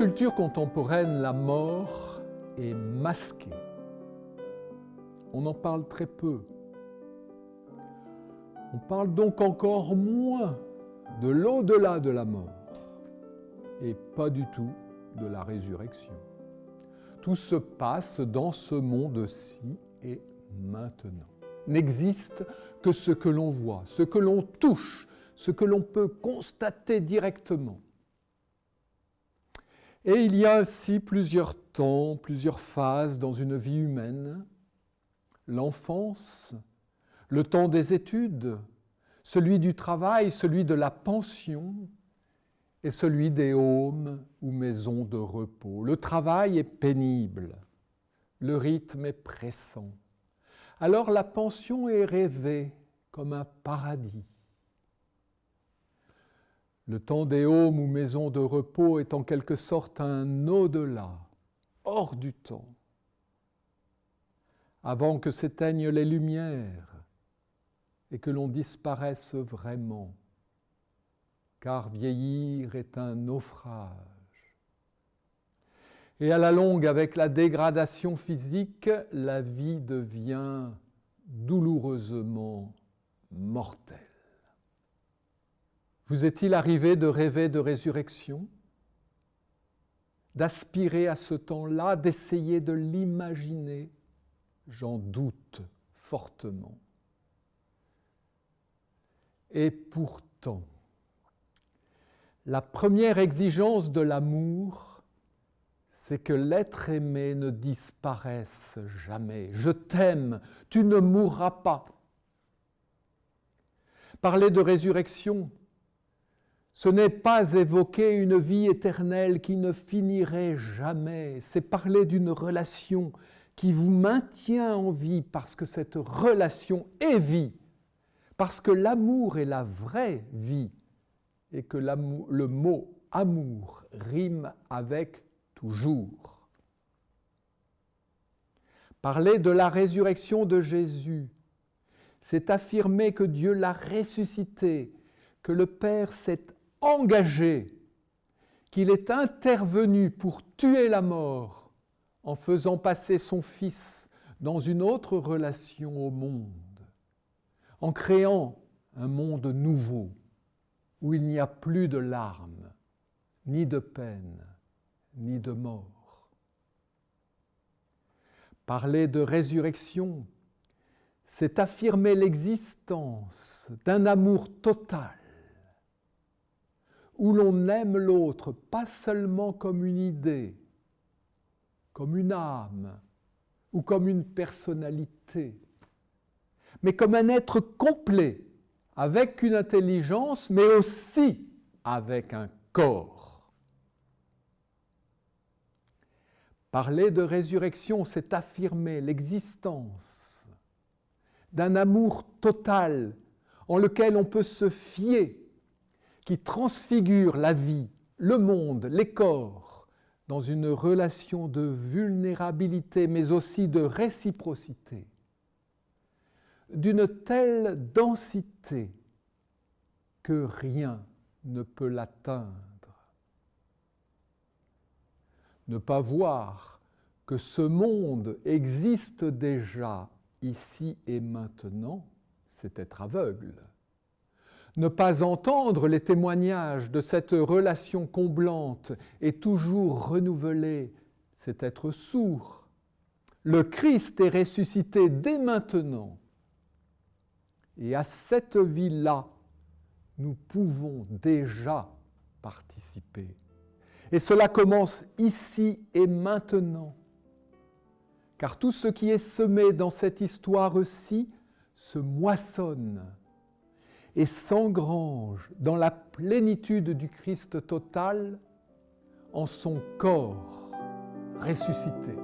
culture contemporaine, la mort est masquée. On en parle très peu. On parle donc encore moins de l'au-delà de la mort et pas du tout de la résurrection. Tout se passe dans ce monde-ci et maintenant. N'existe que ce que l'on voit, ce que l'on touche, ce que l'on peut constater directement. Et il y a ainsi plusieurs temps, plusieurs phases dans une vie humaine. L'enfance, le temps des études, celui du travail, celui de la pension et celui des homes ou maisons de repos. Le travail est pénible, le rythme est pressant. Alors la pension est rêvée comme un paradis. Le temps des homes ou maisons de repos est en quelque sorte un au-delà, hors du temps. Avant que s'éteignent les lumières et que l'on disparaisse vraiment, car vieillir est un naufrage. Et à la longue, avec la dégradation physique, la vie devient douloureusement mortelle. Vous est-il arrivé de rêver de résurrection, d'aspirer à ce temps-là, d'essayer de l'imaginer? J'en doute fortement. Et pourtant, la première exigence de l'amour, c'est que l'être aimé ne disparaisse jamais. Je t'aime, tu ne mourras pas. Parler de résurrection, ce n'est pas évoquer une vie éternelle qui ne finirait jamais, c'est parler d'une relation qui vous maintient en vie parce que cette relation est vie, parce que l'amour est la vraie vie et que le mot amour rime avec toujours. Parler de la résurrection de Jésus, c'est affirmer que Dieu l'a ressuscité, que le Père s'est engagé, qu'il est intervenu pour tuer la mort en faisant passer son Fils dans une autre relation au monde, en créant un monde nouveau où il n'y a plus de larmes, ni de peine, ni de mort. Parler de résurrection, c'est affirmer l'existence d'un amour total, où l'on aime l'autre pas seulement comme une idée, comme une âme ou comme une personnalité, mais comme un être complet, avec une intelligence, mais aussi avec un corps. Parler de résurrection, c'est affirmer l'existence d'un amour total en lequel on peut se fier, qui transfigure la vie, le monde, les corps, dans une relation de vulnérabilité, mais aussi de réciprocité, d'une telle densité que rien ne peut l'atteindre. Ne pas voir que ce monde existe déjà ici et maintenant, c'est être aveugle. Ne pas entendre les témoignages de cette relation comblante et toujours renouvelée, c'est être sourd. Le Christ est ressuscité dès maintenant. Et à cette vie-là, nous pouvons déjà participer. Et cela commence ici et maintenant. Car tout ce qui est semé dans cette histoire-ci se moissonne et s'engrange dans la plénitude du Christ total en son corps ressuscité.